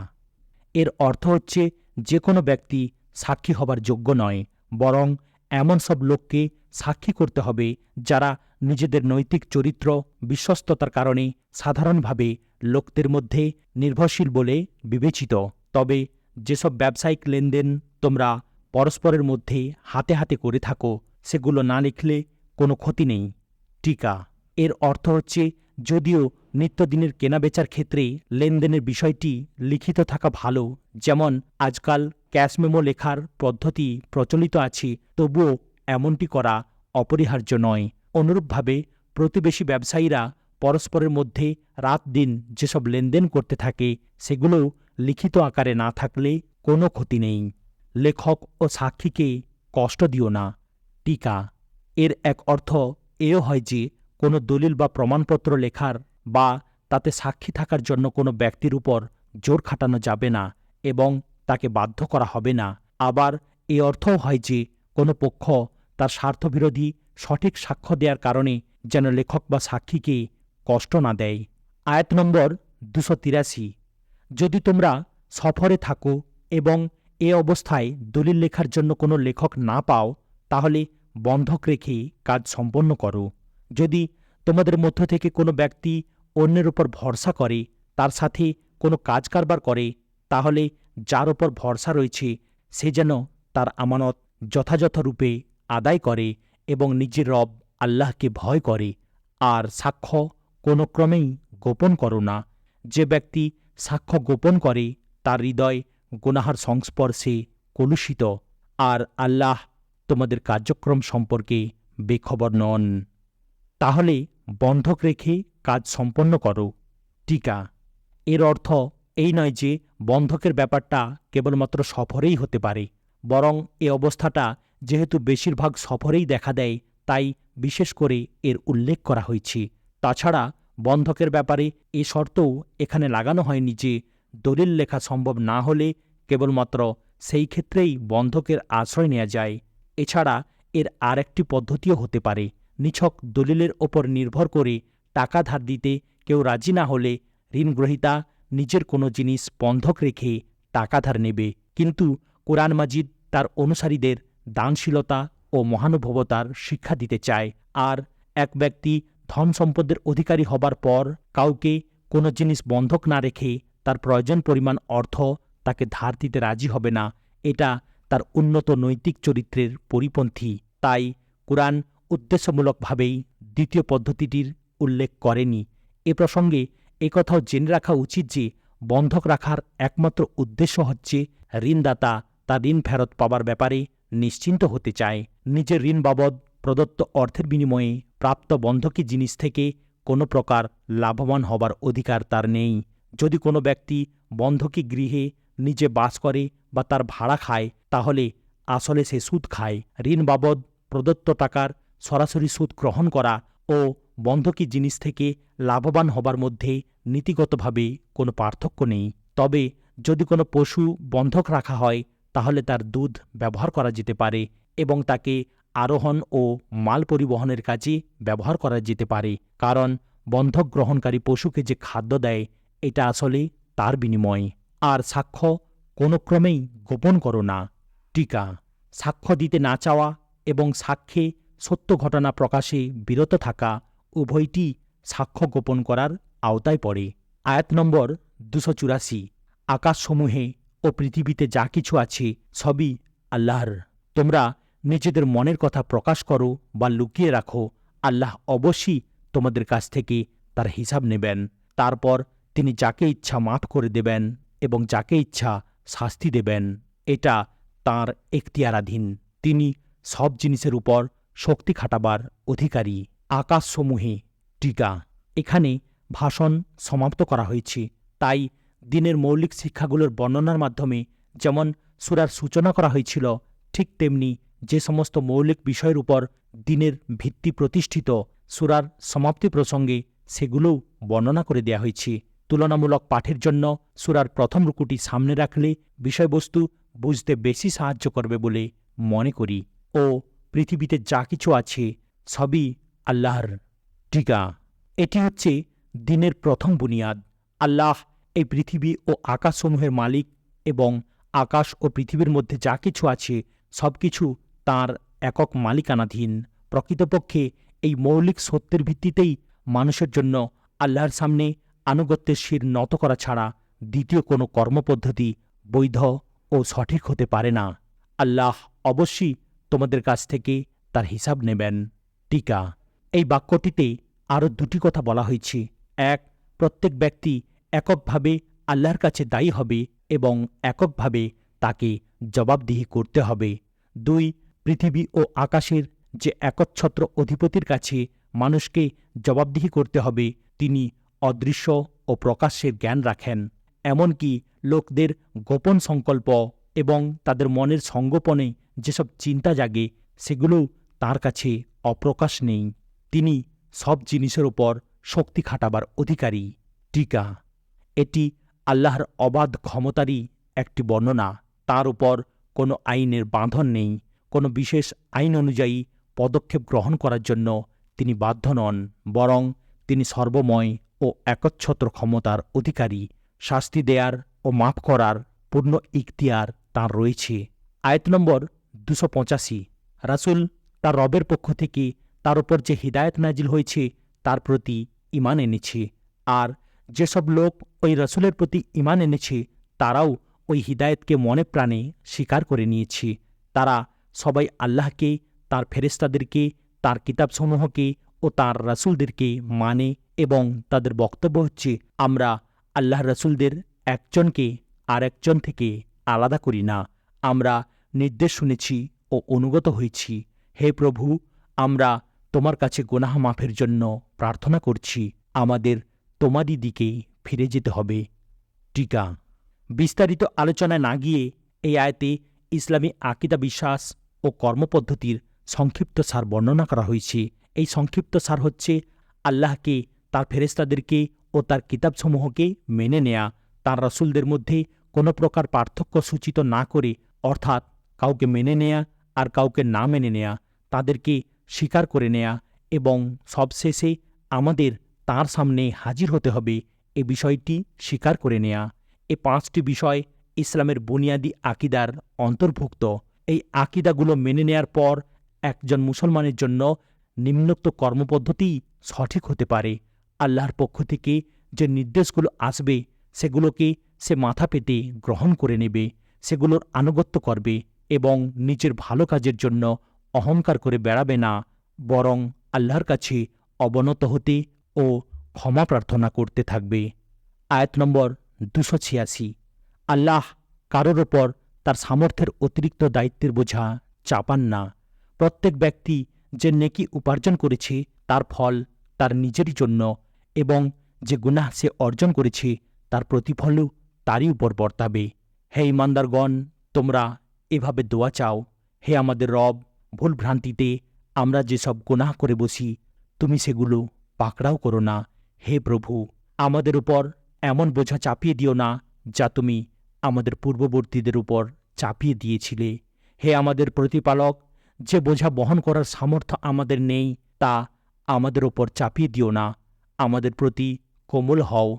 এর অর্থ হচ্ছে যে কোনো ব্যক্তি সাক্ষী হবার যোগ্য নয়, বরং এমন সব লোককে সাক্ষী করতে হবে যারা নিজেদের নৈতিক চরিত্র বিশ্বস্ততার কারণে সাধারণভাবে লোকদের মধ্যে নির্ভরশীল বলে বিবেচিত। তবে যেসব ব্যবসায়িক লেনদেন তোমরা পরস্পরের মধ্যে হাতে হাতে করে থাকো সেগুলো না লিখলে কোনো ক্ষতি নেই। টিকা এর অর্থ হচ্ছে যদিও নিত্যদিনের কেনাবেচার ক্ষেত্রে লেনদেনের বিষয়টি লিখিত থাকা ভালো, যেমন আজকাল ক্যাশ মেমো লেখার পদ্ধতি প্রচলিত আছে, তবুও এমনটি করা অপরিহার্য নয়। অনুরূপভাবে প্রতিবেশী ব্যবসায়ীরা পরস্পরের মধ্যে রাত দিন যেসব লেনদেন করতে থাকে সেগুলোও লিখিত আকারে না থাকলে কোনো ক্ষতি নেই। লেখক ও সাক্ষীকে কষ্ট দিও না। টিকা এর এক অর্থ এও হয় যে কোনো দলিল বা প্রমাণপত্র লেখার বা তাতে সাক্ষী থাকার জন্য কোনো ব্যক্তির উপর জোর খাটানো যাবে না এবং তাকে বাধ্য করা হবে না। আবার এ অর্থও হয় যে কোনো পক্ষ তার স্বার্থবিরোধী সঠিক সাক্ষ্য দেওয়ার কারণে যেন লেখক বা সাক্ষীকে কষ্ট না দেয়। আয়াত নম্বর 283। যদি তোমরা সফরে থাকো এবং এ অবস্থায় দলিল লেখার জন্য কোনো লেখক না পাও, তাহলে বন্ধক রেখে কাজ সম্পন্ন করো। যদি তোমাদের মধ্য থেকে কোনো ব্যক্তি অন্যের উপর ভরসা করে, তার সাথে কোনো কাজ কারবার করে, তাহলে যার ওপর ভরসা রয়েছে সে যেন তার আমানত যথাযথ রূপে আদায় করে এবং নিজের রব আল্লাহকে ভয় করে। আর সাক্ষ্য কোনো ক্রমেই গোপন করো না। যে ব্যক্তি সাক্ষ্য গোপন করে তার হৃদয় গুনাহার সংস্পর্শে কলুষিত, আর আল্লাহ তোমাদের কার্যক্রম সম্পর্কে বেখবর নন। তাহলে বন্ধক রেখে কাজ সম্পন্ন করো। টিকা এর অর্থ এই নয় যে বন্ধকের ব্যাপারটা কেবলমাত্র সফরেই হতে পারে, বরং এ অবস্থাটা যেহেতু বেশিরভাগ সফরেই দেখা দেয় তাই বিশেষ করে এর উল্লেখ করা হয়েছে। তাছাড়া বন্ধকের ব্যাপারে এ শর্তও এখানে লাগানো হয়নি যে দলিল লেখা সম্ভব না হলে কেবলমাত্র সেই ক্ষেত্রেই বন্ধকের আশ্রয় নেওয়া যায়। এছাড়া এর আর একটি পদ্ধতিও হতে পারে। নিছক দলিলের ওপর নির্ভর করে টাকা ধার দিতে কেউ রাজি না হলে ঋণগ্রহীতা নিজের কোনো জিনিস বন্ধক রেখে টাকা ধার নেবে, কিন্তু কোরআন মাজিদ তার অনুসারীদের দানশীলতা ও মহানুভবতার শিক্ষা দিতে চায়। আর এক ব্যক্তি ধন সম্পদের অধিকারী হবার পর কাউকে কোনো জিনিস বন্ধক না রেখে তার প্রয়োজন পরিমাণ অর্থ তাকে ধার দিতে রাজি হবে না। এটা তার উন্নত নৈতিক চরিত্রের পরিপন্থী। তাই কুরআন উদ্দেশ্যমূলকভাবেই দ্বিতীয় পদ্ধতিটির উল্লেখ করেনি। এ প্রসঙ্গে একথাও জেনে রাখা উচিত যে বন্ধক রাখার একমাত্র উদ্দেশ্য হচ্ছে ঋণদাতা তার ঋণ ফেরত পাবার ব্যাপারে নিশ্চিন্ত হতে চায়। নিজের ঋণ বাবদ প্রদত্ত অর্থের বিনিময়ে প্রাপ্ত বন্ধকি জিনিস থেকে কোনো প্রকার লাভবান হবার অধিকার তার নেই। যদি কোনো ব্যক্তি বন্ধকি গৃহে নিজে বাস করে বা তার ভাড়া খায়, তাহলে আসলে সে সুদ খায়। ঋণ বাবদ প্রদত্ত টাকার সরাসরি সুদ গ্রহণ করা ও বন্ধকি জিনিস থেকে লাভবান হবার মধ্যে নীতিগতভাবে কোনো পার্থক্য নেই। তবে যদি কোনো পশু বন্ধক রাখা হয় তাহলে তার দুধ ব্যবহার করা যেতে পারে এবং তাকে আরোহণ ও মাল পরিবহনের কাজে ব্যবহার করা যেতে পারে, কারণ বন্ধক গ্রহণকারী পশুকে যে খাদ্য দেয় এটা আসলে তার বিনিময়। আর সাক্ষ্য কোনো ক্রমেই গোপন করো না। টিকা সাক্ষ্য দিতে না চাওয়া এবং সাক্ষ্যে সত্য ঘটনা প্রকাশে বিরত থাকা উভয়টি সাক্ষ্য গোপন করার আওতায় পড়ে। আয়াত নম্বর 284, আকাশসমূহে ও পৃথিবীতে যা কিছু আছে সবই আল্লাহর। তোমরা নিজেদের মনের কথা প্রকাশ করো বা লুকিয়ে রাখো, আল্লাহ অবশ্যই তোমাদের কাছ থেকে তার হিসাব নেবেন। তারপর তিনি যাকে ইচ্ছা মাফ করে দেবেন এবং যাকে ইচ্ছা শাস্তি দেবেন। এটা তাঁর এখতিয়ারাধীন। তিনি সব জিনিসের উপর শক্তি খাটাবার অধিকারী। আকাশসমূহে টিকা। এখানে ভাষণ সমাপ্ত করা হয়েছে। তাই দিনের মৌলিক শিক্ষাগুলোর বর্ণনার মাধ্যমে যেমন সূরার সূচনা করা হয়েছিল, ঠিক তেমনি যে সমস্ত মৌলিক বিষয়ের উপর দিনের ভিত্তি প্রতিষ্ঠিত, সূরার সমাপ্তি প্রসঙ্গে সেগুলোও বর্ণনা করে দেয়া হয়েছে। তুলনামূলক পাঠের জন্য সূরার প্রথম রুকুটি সামনে রাখলে বিষয়বস্তু বুঝতে বেশি সাহায্য করবে বলে মনে করি। ও পৃথিবীতে যা কিছু আছে সবই আল্লাহর। টিকা। এটি হচ্ছে দিনের প্রথম বুনিয়াদ। আল্লাহ এই পৃথিবী ও আকাশসমূহের মালিক এবং আকাশ ও পৃথিবীর মধ্যে যা কিছু আছে সব কিছু তাঁর একক মালিকানাধীন। প্রকৃতপক্ষে এই মৌলিক সত্যের ভিত্তিতেই মানুষের জন্য আল্লাহর সামনে আনুগত্যের শির নত করা ছাড়া দ্বিতীয় কোনো কর্মপদ্ধতি বৈধ ও সঠিক হতে পারে না। আল্লাহ অবশ্যই তোমাদের কাছ থেকে তার হিসাব নেবেন। টিকা। এই বাক্যটিতে আরও দুটি কথা বলা হয়েছে। এক, প্রত্যেক ব্যক্তি এককভাবে আল্লাহর কাছে দায়ী হবে এবং এককভাবে তাকে জবাবদিহি করতে হবে। 2, পৃথিবী ও আকাশের যে একচ্ছত্র অধিপতির কাছে মানুষকে জবাবদিহি করতে হবে, তিনি অদৃশ্য ও প্রকাশ্যের জ্ঞান রাখেন। এমনকি লোকদের গোপন সংকল্প এবং তাদের মনের সঙ্গোপনে যেসব চিন্তা জাগে সেগুলোও তাঁর কাছে অপ্রকাশ নেই। তিনি সব জিনিসের উপর শক্তি খাটাবার অধিকারী। টিকা। এটি আল্লাহর অবাধ ক্ষমতারই একটি বর্ণনা। তার উপর কোনো আইনের বাঁধন নেই। কোনো বিশেষ আইন অনুযায়ী পদক্ষেপ গ্রহণ করার জন্য তিনি বাধ্য নন, বরং তিনি সর্বময় ও একচ্ছত্র ক্ষমতার অধিকারী। শাস্তি দেয়ার ও মাফ করার পূর্ণ ইখতিয়ার তাঁর রয়েছে। আয়াত নম্বর 285, রাসূল তার রবের পক্ষ থেকে তার উপর যে হিদায়াত নাজিল হয়েছে তার প্রতি ঈমান এনেছে। আর যেসব লোক ওই রাসূলের প্রতি ঈমান এনেছে তারাও ওই হিদায়াতকে মনে প্রাণে স্বীকার করে নিয়েছে। তারা সবাই আল্লাহকে, তার ফেরেশতাদেরকে, তার কিতাবসমূহকে ও তার রাসূলদেরকে মানে এবং তাদের বক্তব্য হচ্ছে, আমরা আল্লাহর রাসূলদের একজনকে আর একজন থেকে আলাদা করি না। আমরা নির্দেশ শুনেছি ও অনুগত হয়েছি। হে প্রভু, আমরা তোমার কাছে গুনাহ মাফের জন্য প্রার্থনা করছি। আমাদের তোমারই দিকেই ফিরে যেতে হবে। টিকা। বিস্তারিত আলোচনায় না গিয়ে এই আয়াতে ইসলামী আকিদা, বিশ্বাস ও কর্মপদ্ধতির সংক্ষিপ্ত সার বর্ণনা করা হয়েছে। এই সংক্ষিপ্ত সার হচ্ছে আল্লাহকে, তার ফেরেশতাদেরকে ও তার কিতাবসমূহকে মেনে নেয়া, তার রাসূলদের মধ্যে কোনো প্রকার পার্থক্য সূচিত না করে, অর্থাৎ কাউকে মেনে নেয়া আর কাউকে না মেনে নেয়া, তাদেরকে স্বীকার করে নেয়া এবং সবশেষে আমাদের তাঁর সামনে হাজির হতে হবে এ বিষয়টি স্বীকার করে নেয়া। এই 5টি বিষয় ইসলামের বুনিয়াদী আকিদার অন্তর্ভুক্ত। এই আকিদাগুলো মেনে নেয়ার পর একজন মুসলমানের জন্য নিম্নোক্ত কর্মপদ্ধতিই সঠিক হতে পারে। আল্লাহর পক্ষ থেকে যে নির্দেশগুলো আসবে সেগুলোকে সে মাথা পেতে গ্রহণ করে নেবে, সেগুলোর আনুগত্য করবে এবং নিজের ভালো কাজের জন্য অহংকার করে বেড়াবে না, বরং আল্লাহর কাছে অবনত হতে ও ক্ষমা প্রার্থনা করতে থাকবে। আয়াত নম্বর 286, আল্লাহ কারোর ওপর তার সামর্থ্যের অতিরিক্ত দায়িত্বের বোঝা চাপান না। প্রত্যেক ব্যক্তি যে নেকি উপার্জন করেছে তার ফল তার নিজেরই জন্য এবং যে গুনাহ সে অর্জন করেছে তার প্রতিফলও তারই উপর বর্তাবে। হে ঈমানদারগণ, তোমরা এভাবে দোয়া চাও, হে আমাদের রব, ভুলভ্রান্তিতে আমরা যেসব গুনাহ করে বসি তুমি সেগুলো পাকড়াও করো না। হে প্রভু, আমাদের উপর এমন বোঝা চাপিয়ে দিও না যা তুমি আমাদের পূর্ববর্তীদের উপর চাপিয়ে দিয়েছিলে। হে আমাদের প্রতিপালক, যে বোঝা বহন করার সামর্থ্য আমাদের নেই তা আমাদের ওপর চাপিয়ে দিও না। আমাদের প্রতি কোমল হও,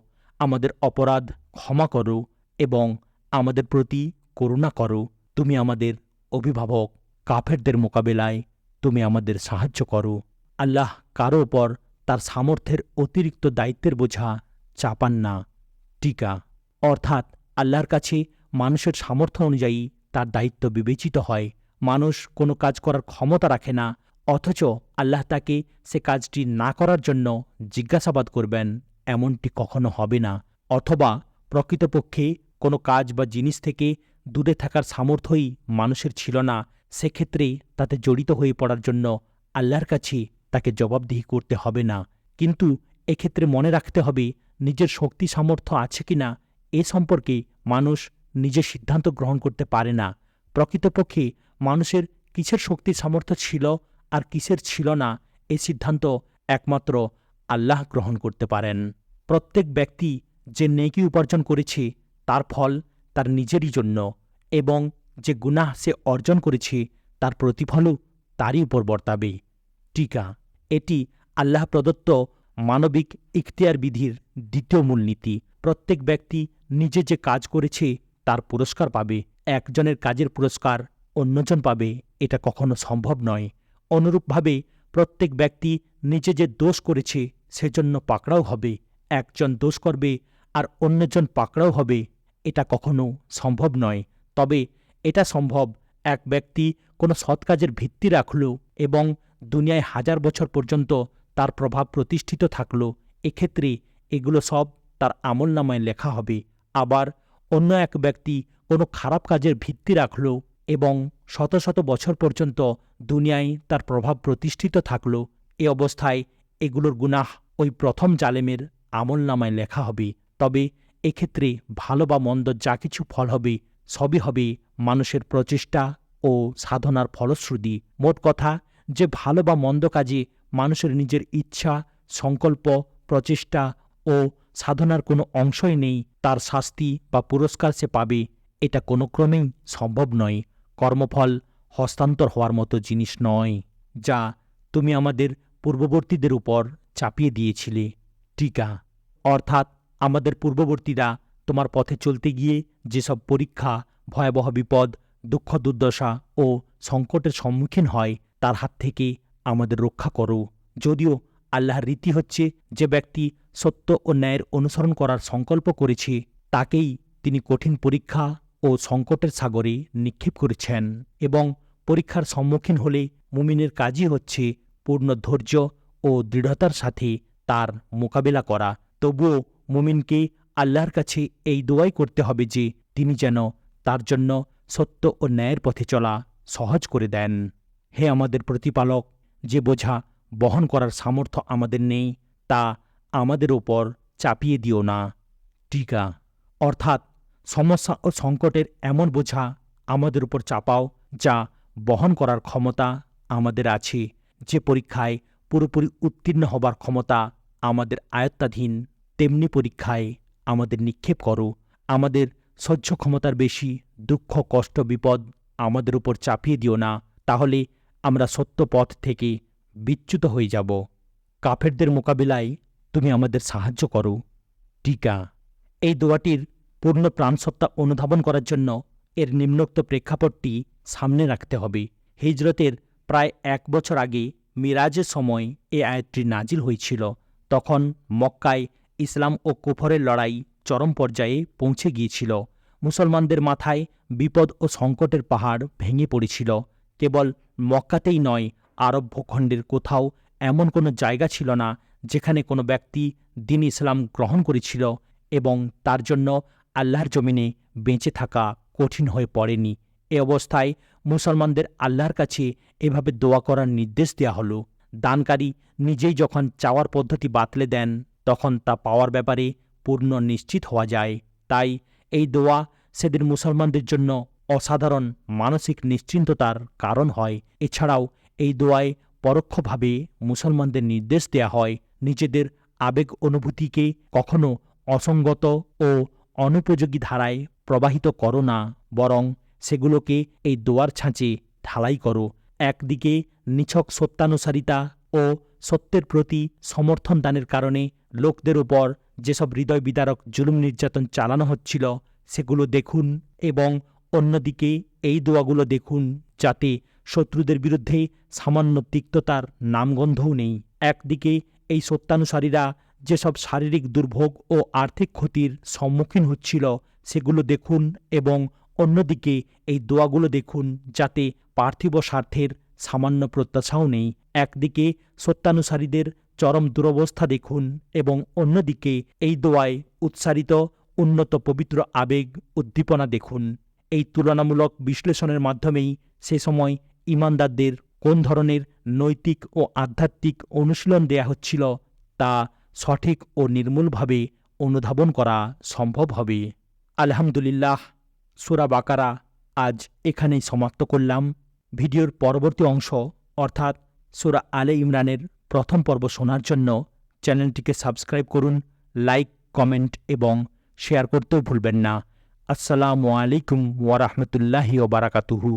আমাদের অপরাধ ক্ষমা করো এবং আমাদের প্রতি করুণা করো। তুমি আমাদের অভিভাবক কাফেরদের মোকাবেলায় তুমি আমাদের সাহায্য করো। আল্লাহ কারো ওপর তার সামর্থ্যের অতিরিক্ত দায়িত্বের বোঝা চাপান না। টিকা অর্থাৎ আল্লাহর কাছে মানুষের সামর্থ্য অনুযায়ী তার দায়িত্ব বিবেচিত হয়। মানুষ কোনো কাজ করার ক্ষমতা রাখে না, অথচ আল্লাহ তাকে সে কাজটি না করার জন্য জিজ্ঞাসাবাদ করবেন, এমনটি কখনো হবে না। অথবা প্রকৃতপক্ষে কোনো কাজ বা জিনিস থেকে দূরে থাকার সামর্থ্যই মানুষের ছিল না, সেক্ষেত্রে তাতে জড়িত হয়ে পড়ার জন্য আল্লাহর কাছে তাকে জবাবদিহি করতে হবে না। কিন্তু এক্ষেত্রে মনে রাখতে হবে, নিজের শক্তি সামর্থ্য আছে কিনা এ সম্পর্কে মানুষ নিজে সিদ্ধান্ত গ্রহণ করতে পারে না। প্রকৃতপক্ষে মানুষের কিসের শক্তি সামর্থ্য ছিল আর কিসের ছিল না, এই সিদ্ধান্ত একমাত্র আল্লাহ গ্রহণ করতে পারেন। প্রত্যেক ব্যক্তি যে নেকি উপার্জন করেছে তার ফল তার নিজেরই জন্য, এবং যে গুনাহ সে অর্জন করেছে তার প্রতিফলও তারই উপর বর্তাবে। টিকা এটি আল্লাহ প্রদত্ত মানবিক ইখতিয়ার বিধির দ্বিতীয় মূলনীতি। প্রত্যেক ব্যক্তি নিজে যে কাজ করেছে তার পুরস্কার পাবে। একজনের কাজের পুরস্কার অন্যজন পাবে, এটা কখনো সম্ভব নয়। অনুরূপভাবে প্রত্যেক ব্যক্তি নিজে যে দোষ করেছে সেজন্য পাকড়াও হবে। একজন দোষ করবে আর অন্যজন পাকড়াও হবে, এটা কখনো সম্ভব নয়। তবে এটা সম্ভব, এক ব্যক্তি কোনো সৎ কাজের ভিত্তি রাখল এবং দুনিয়ায় 1000 বছর পর্যন্ত তার প্রভাব প্রতিষ্ঠিত থাকল, এক্ষেত্রে এগুলো সব তার আমলনামায় লেখা হবে। আবার অন্য এক ব্যক্তি কোনো খারাপ কাজের ভিত্তি রাখল এবং শত শত বছর পর্যন্ত দুনিয়ায় তার প্রভাব প্রতিষ্ঠিত থাকল, এ অবস্থায় এগুলোর গুনাহ ওই প্রথম জালেমের আমলনামায় লেখা হবে। তবে এক্ষেত্রে ভালো বা মন্দ যা কিছু ফল হবে সবই হবে মানুষের প্রচেষ্টা ও সাধনার ফলশ্রুতি। মোট কথা, যে ভালো বা মন্দ কাজে মানুষের নিজের ইচ্ছা, সংকল্প, প্রচেষ্টা ও সাধনার কোনো অংশই নেই, তার শাস্তি বা পুরস্কার সে পাবে, এটা কোনো ক্রমেই সম্ভব নয়। কর্মফল হস্তান্তর হওয়ার মতো জিনিস নয়, যা তুমি আমাদের পূর্ববর্তীদের উপর চাপিয়ে দিয়েছিলে। টিকা অর্থাৎ আমাদের পূর্ববর্তীরা তোমার পথে চলতে গিয়ে যেসব পরীক্ষা, ভয়াবহ বিপদ, দুঃখ দুর্দশা ও সংকটের সম্মুখীন হয় তার হাত থেকে আমাদের রক্ষা করো। যদিও আল্লাহর রীতি হচ্ছে, যে ব্যক্তি সত্য ও ন্যায়ের অনুসরণ করার সংকল্প করেছে তাকেই তিনি কঠিন পরীক্ষা ও সংকটের সাগরে নিক্ষেপ করেছেন, এবং পরীক্ষার সম্মুখীন হলে মুমিনের কাজই হচ্ছে পূর্ণ ধৈর্য ও দৃঢ়তার সাথে তার মোকাবেলা করা। তবুও মুমিনকে আল্লাহর কাছে এই দোয়াই করতে হবে যে তিনি যেন তার জন্য সত্য ও ন্যায়ের পথে চলা সহজ করে দেন। হে আমাদের প্রতিপালক, যে বোঝা বহন করার সামর্থ্য আমাদের নেই তা আমাদের ওপর চাপিয়ে দিও না। টিকা অর্থাৎ সমস্যা ও সংকটের এমন বোঝা আমাদের উপর চাপাও যা বহন করার ক্ষমতা আমাদের আছে। যে পরীক্ষায় পুরোপুরি উত্তীর্ণ হবার ক্ষমতা আমাদের আয়ত্তাধীন, তেমনি পরীক্ষায় আমাদের নিক্ষেপ করো। আমাদের সহ্য ক্ষমতার বেশি দুঃখ, কষ্ট, বিপদ আমাদের উপর চাপিয়ে দিও না, তাহলে আমরা সত্য পথ থেকে বিচ্যুত হয়ে যাব। কাফেরদের মোকাবিলায় তুমি আমাদের সাহায্য করো। টিকা এই দোয়াটির পূর্ণ প্রাণসত্তা অনুধাবন করার জন্য এর নিম্নোক্ত প্রেক্ষাপটটি সামনে রাখতে হবে। হিজরতের প্রায় 1 বছর আগে মিরাজের সময় এ আয়াতটি নাজিল হয়েছিল। তখন মক্কায় ইসলাম ও কুফরের লড়াই চরম পর্যায়ে পৌঁছে গিয়েছিল। মুসলমানদের মাথায় বিপদ ও সংকটের পাহাড় ভেঙে পড়েছিল। কেবল মক্কাতেই নয়, আরব ভূখণ্ডের কোথাও এমন কোনো জায়গা ছিল না যেখানে কোনো ব্যক্তি দ্বীন ইসলাম গ্রহণ করেছিল এবং তার জন্য আল্লাহর জমিনে বেঁচে থাকা কঠিন হয়ে পড়েনি। এ অবস্থায় মুসলমানদের আল্লাহর কাছে এভাবে দোয়া করার নির্দেশ দেওয়া হলো। দানকারী নিজেই যখন চাওয়ার পদ্ধতি বাতলে দেন তখন তা পাওয়ার ব্যাপারে পূর্ণ নিশ্চিত হওয়া যায়। তাই এই দোয়া সেদিন মুসলমানদের জন্য অসাধারণ মানসিক নিশ্চিন্ততার কারণ হয়। এছাড়াও এই দোয়ায় পরোক্ষভাবে মুসলমানদের নির্দেশ দেয়া হয়, নিজেদের আবেগ অনুভূতিকে কখনো অসঙ্গত ও অনুপযোগী ধারায় প্রবাহিত করো না, বরং সেগুলোকে এই দোয়ার ছাঁচে ঢালাই করো। একদিকে নিছক সত্যানুসারিতা ও সত্যের প্রতি সমর্থন দানের কারণে লোকদের উপর যেসব হৃদয় বিদারক জুলুম নির্যাতন চালানো হচ্ছিল সেগুলো দেখুন, এবং অন্যদিকে এই দোয়াগুলো দেখুন যাতে শত্রুদের বিরুদ্ধে সামান্য তিক্ততার নামগন্ধও নেই। একদিকে এই সত্যানুসারীরা যেসব শারীরিক দুর্ভোগ ও আর্থিক ক্ষতির সম্মুখীন হচ্ছিল সেগুলো দেখুন, এবং অন্যদিকে এই দোয়াগুলো দেখুন যাতে পার্থিব স্বার্থের সামান্য প্রত্যাশাও নেই। একদিকে সত্যানুসারীদের চরম দুরবস্থা দেখুন এবং অন্যদিকে এই দোয়ায় উৎসারিত উন্নত পবিত্র আবেগ উদ্দীপনা দেখুন। এই তুলনামূলক বিশ্লেষণের মাধ্যমেই সে সময় ঈমানদারদের কোন ধরনের নৈতিক ও আধ্যাত্মিক অনুশীলন দেয়া হচ্ছিল তা সঠিক ও নির্মূলভাবে অনুধাবন করা সম্ভব হবে। আলহামদুলিল্লাহ, সূরা বাকারা আজ এখানেই সমাপ্ত করলাম। ভিডিওর পরবর্তী অংশ অর্থাৎ সূরা আলে ইমরানের প্রথম পর্ব শোনার জন্য চ্যানেলটিকে সাবস্ক্রাইব করুন, লাইক, কমেন্ট এবং শেয়ার করতেও ভুলবেন না। আসসালামু আলাইকুম ওয়া রাহমাতুল্লাহি ওয়া বারাকাতুহু।